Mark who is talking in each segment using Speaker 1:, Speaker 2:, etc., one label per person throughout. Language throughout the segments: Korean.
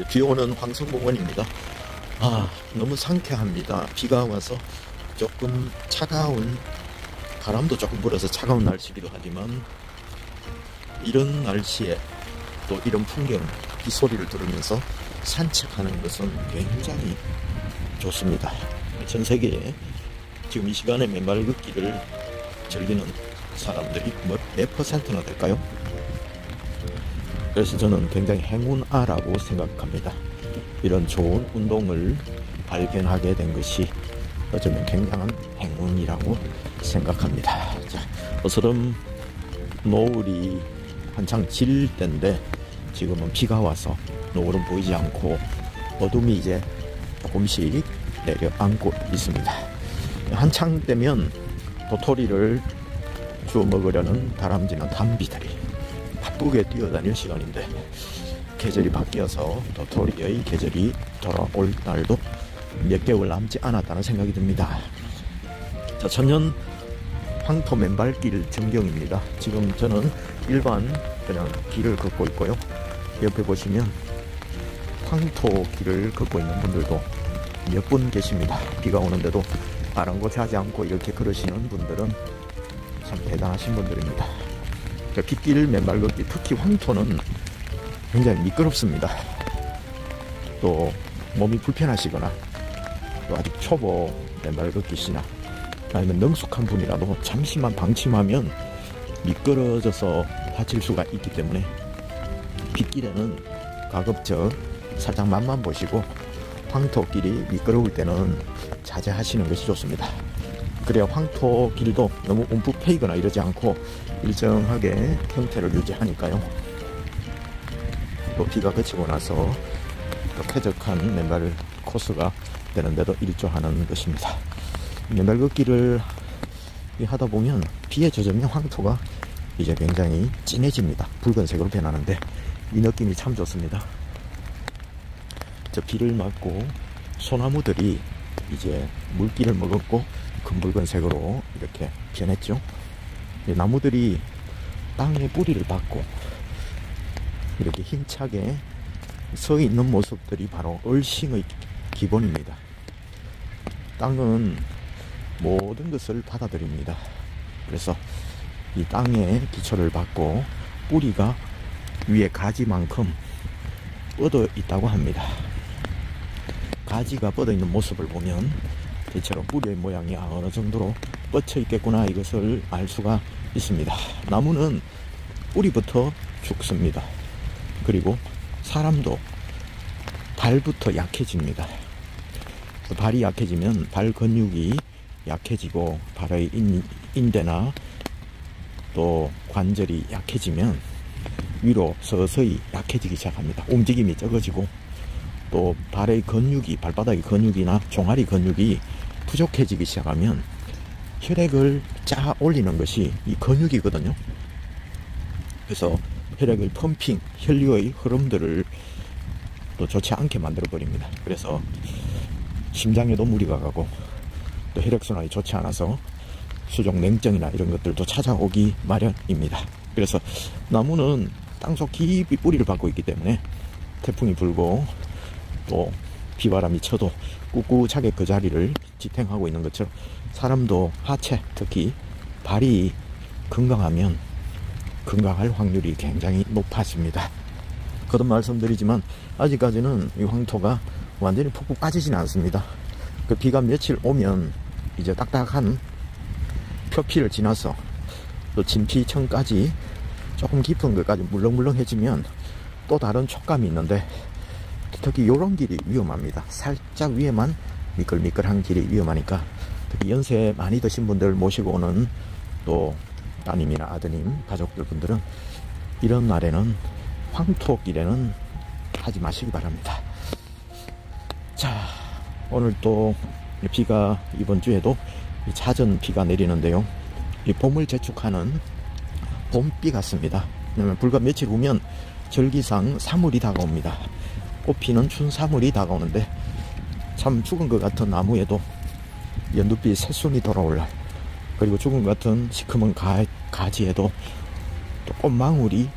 Speaker 1: 비 오는 황성공원입니다. 너무 상쾌합니다. 비가 와서 조금 차가운, 바람도 조금 불어서 차가운 날씨기도 하지만, 이런 날씨에 또 이런 풍경, 비 소리를 들으면서 산책하는 것은 굉장히 좋습니다. 전 세계에 지금 이 시간에 맨발 걷기를 즐기는 사람들이 몇 퍼센트나 될까요? 그래서 저는 굉장히 행운아라고 생각합니다. 이런 좋은 운동을 발견하게 된 것이 어쩌면 굉장한 행운이라고 생각합니다. 자, 어스름 노을이 한창 질 때인데 지금은 비가 와서 노을은 보이지 않고 어둠이 이제 조금씩 내려앉고 있습니다. 한창 되면 도토리를 주워 먹으려는 다람쥐나 담비들이 바쁘게 뛰어다닐 시간인데, 계절이 바뀌어서 도토리의 계절이 돌아올 날도 몇 개월 남지 않았다는 생각이 듭니다. 자, 천년 황토 맨발길 전경입니다. 지금 저는 일반 그냥 길을 걷고 있고요. 옆에 보시면 황토 길을 걷고 있는 분들도 몇 분 계십니다. 비가 오는데도 아랑곳하지 않고 이렇게 걸으시는 분들은 참 대단하신 분들입니다. 빗길 맨발 걷기, 특히 황토는 굉장히 미끄럽습니다. 또 몸이 불편하시거나 또 아직 초보 맨발 걷기시나 아니면 능숙한 분이라도 잠시만 방심하면 미끄러져서 다칠 수가 있기 때문에 빗길에는 가급적 살짝 맛만 보시고 황토길이 미끄러울 때는 자제하시는 것이 좋습니다. 그래야 황토길도 너무 움푹 패이거나 이러지 않고 일정하게 형태를 유지하니까요. 또 비가 그치고 나서 또 쾌적한 맨발 코스가 되는데도 일조하는 것입니다. 맨발 걷기를 하다 보면 비에 젖으면 황토가 이제 굉장히 진해집니다. 붉은색으로 변하는데 이 느낌이 참 좋습니다. 저 비를 맞고 소나무들이 이제 물기를 먹었고 금붉은색으로 이렇게 변했죠. 나무들이 땅에 뿌리를 박고 이렇게 힘차게 서 있는 모습들이 바로 얼싱의 기본입니다. 땅은 모든 것을 받아들입니다. 그래서 이 땅에 기초를 받고 뿌리가 위에 가지만큼 뻗어 있다고 합니다. 가지가 뻗어 있는 모습을 보면 대체로 뿌리의 모양이 어느 정도로 뻗쳐 있겠구나, 이것을 알 수가 있습니다. 나무는 뿌리부터 죽습니다. 그리고 사람도 발부터 약해집니다. 발이 약해지면 발 근육이 약해지고 발의 인대나 또 관절이 약해지면 위로 서서히 약해지기 시작합니다. 움직임이 적어지고 또 발의 근육이, 발바닥의 근육이나 종아리 근육이 부족해지기 시작하면 혈액을 짜 올리는 것이 이 근육이거든요. 그래서 혈액의 펌핑, 혈류의 흐름들을 또 좋지 않게 만들어 버립니다. 그래서 심장에도 무리가 가고 또 혈액순환이 좋지 않아서 수족 냉증이나 이런 것들도 찾아오기 마련입니다. 그래서 나무는 땅속 깊이 뿌리를 받고 있기 때문에 태풍이 불고 또 비바람이 쳐도 꿋꿋하게 그 자리를 지탱하고 있는 것처럼 사람도 하체, 특히 발이 건강하면 건강할 확률이 굉장히 높아집니다. 거듭 말씀드리지만 아직까지는 이 황토가 완전히 푹푹 빠지지는 않습니다. 그 비가 며칠 오면 이제 딱딱한 표피를 지나서 또 진피층까지 조금 깊은 것까지 물렁물렁해지면 또 다른 촉감이 있는데, 특히 이런 길이 위험합니다. 살짝 위에만 미끌미끌한 길이 위험하니까 특히 연세 많이 드신 분들 모시고 오는 또 따님이나 아드님, 가족들 분들은 이런 날에는 황토길에는 하지 마시기 바랍니다. 자, 오늘 또 비가 이번 주에도 잦은 비가 내리는데요. 이 봄을 재촉하는 봄비 같습니다. 왜냐면 불과 며칠 후면 절기상 3월이 다가옵니다. 꽃피는 춘3월이 다가오는데 참 죽은 것 같은 나무에도 연두빛 새순이 돌아올 날, 그리고 죽은 것 같은 시커먼 가지에도 또 꽃망울이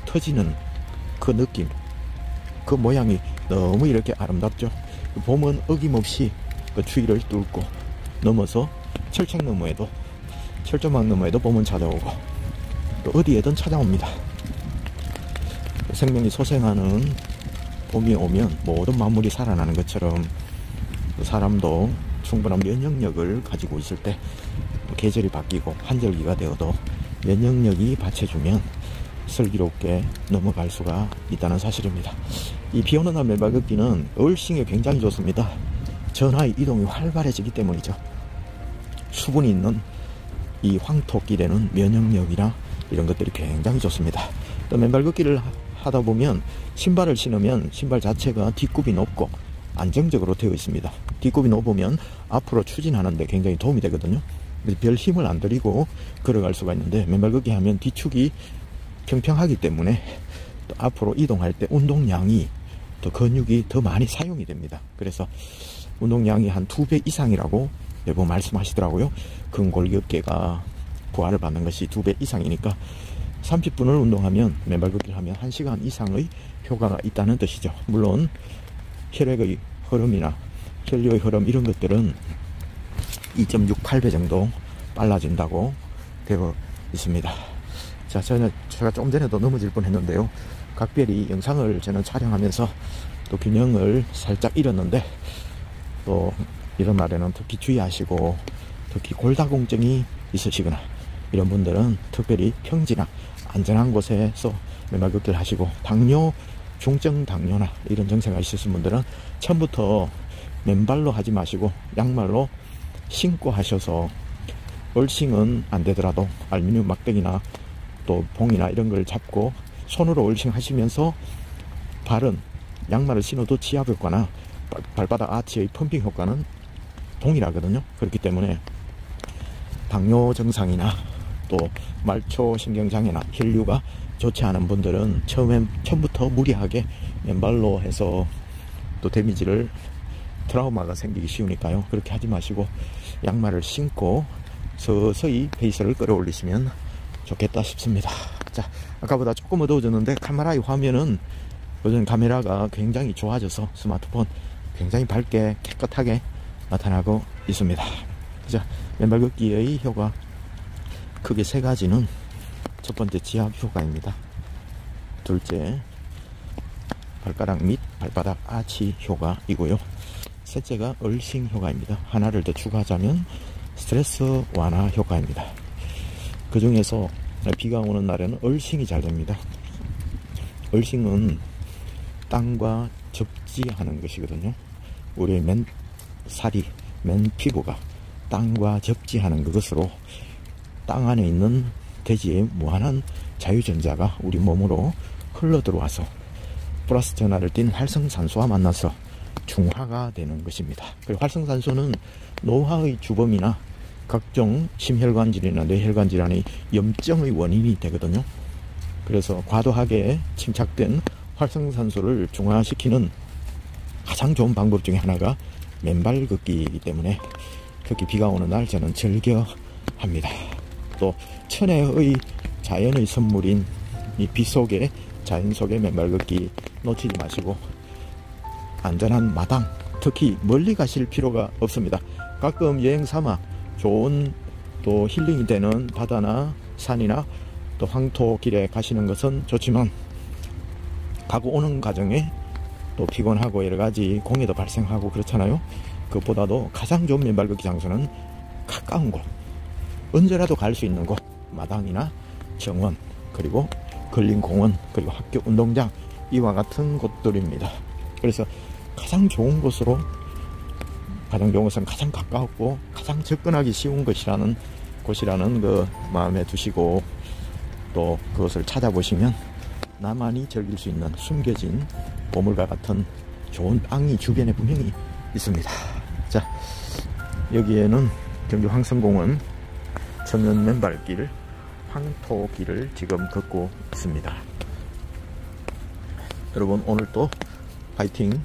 Speaker 1: 터지는 그 느낌, 그 모양이 너무 이렇게 아름답죠. 봄은 어김없이 그 추위를 뚫고 넘어서 철책 너머에도, 철조망 너머에도 봄은 찾아오고 또 어디에든 찾아옵니다. 생명이 소생하는 봄이 오면 모든 만물이 살아나는 것처럼 사람도 충분한 면역력을 가지고 있을 때 계절이 바뀌고 한절기가 되어도 면역력이 받쳐주면 슬기롭게 넘어갈 수가 있다는 사실입니다. 이 비오는 날 맨발 걷기는 얼싱에 굉장히 좋습니다. 전하의 이동이 활발해지기 때문이죠. 수분이 있는 이 황토길에는 면역력이나 이런 것들이 굉장히 좋습니다. 또 맨발 걷기를 하다 보면 신발을 신으면 신발 자체가 뒷굽이 높고 안정적으로 되어 있습니다. 뒷굽이 높으면 앞으로 추진하는데 굉장히 도움이 되거든요. 별 힘을 안 들이고 걸어갈 수가 있는데, 맨발 걷기 하면 뒤축이 평평하기 때문에 또 앞으로 이동할 때 운동량이, 또 근육이 더 많이 사용이 됩니다. 그래서 운동량이 한 2배 이상이라고 매번 말씀하시더라고요. 근골격계가 부하를 받는 것이 2배 이상이니까 30분을 운동하면, 맨발 걷기를 하면 1시간 이상의 효과가 있다는 뜻이죠. 물론 혈액의 흐름이나 혈류의 흐름 이런 것들은 2.68배 정도 빨라진다고 되어 있습니다. 자, 제가 조금 전에도 넘어질 뻔했는데요. 각별히 영상을 저는 촬영하면서 또 균형을 살짝 잃었는데, 또 이런 날에는 특히 주의하시고, 특히 골다공증이 있으시거나 이런 분들은 특별히 평지나 안전한 곳에서 맨발 걷기를 하시고, 당뇨, 중증 당뇨나 이런 증세가 있으신 분들은 처음부터 맨발로 하지 마시고 양말로 신고 하셔서, 얼싱은 안 되더라도 알루미늄 막대기나 또 봉이나 이런 걸 잡고 손으로 얼싱 하시면서, 발은 양말을 신어도 지압 효과나 발바닥 아치의 펌핑 효과는 동일하거든요. 그렇기 때문에 당뇨 증상이나 또 말초 신경장애나 혈류가 좋지 않은 분들은 처음부터 무리하게 맨발로 해서 또 데미지를, 트라우마가 생기기 쉬우니까요. 그렇게 하지 마시고 양말을 신고 서서히 페이스를 끌어올리시면 좋겠다 싶습니다. 자, 아까보다 조금 어두워졌는데 카메라의 화면은 요즘 카메라가 굉장히 좋아져서 스마트폰 굉장히 밝게 깨끗하게 나타나고 있습니다. 자, 맨발 걷기의 효과 크게 3가지는, 첫 번째 지압 효과입니다. 둘째 발가락 및 발바닥 아치 효과이고요. 셋째가 얼싱 효과입니다. 하나를 더 추가하자면 스트레스 완화 효과입니다. 그 중에서 비가 오는 날에는 얼싱이 잘 됩니다. 얼싱은 땅과 접지하는 것이거든요. 우리의 맨살이, 맨피부가 땅과 접지하는 그것으로 땅 안에 있는 대지의 무한한 자유전자가 우리 몸으로 흘러 들어와서 플러스 전하를 띤 활성산소와 만나서 중화가 되는 것입니다. 그리고 활성산소는 노화의 주범이나 각종 심혈관질이나 뇌혈관 질환의 염증의 원인이 되거든요. 그래서 과도하게 침착된 활성산소를 중화시키는 가장 좋은 방법 중에 하나가 맨발 걷기이기 때문에 특히 비가 오는 날 저는 즐겨 합니다. 또 천혜의 자연의 선물인 이 비 속에, 자연 속에 맨발 걷기 놓치지 마시고, 안전한 마당, 특히 멀리 가실 필요가 없습니다. 가끔 여행 삼아 좋은 또 힐링이 되는 바다나 산이나 또 황토길에 가시는 것은 좋지만, 가고 오는 과정에 또 피곤하고 여러가지 공해도 발생하고 그렇잖아요. 그것보다도 가장 좋은 맨발 걷기 장소는 가까운 곳, 언제라도 갈 수 있는 곳, 마당이나 정원, 그리고 근린공원, 그리고 학교 운동장, 이와 같은 곳들입니다. 그래서 가장 좋은 곳으로, 가장 좋은 것은 가장 가까웠고 가장 접근하기 쉬운 곳이라는 그 마음에 두시고, 또 그것을 찾아보시면 나만이 즐길 수 있는 숨겨진 보물과 같은 좋은 땅이 주변에 분명히 있습니다. 자, 여기에는 경주 황성공원 천연 맨발길 황토길을 지금 걷고 있습니다. 여러분, 오늘도 파이팅!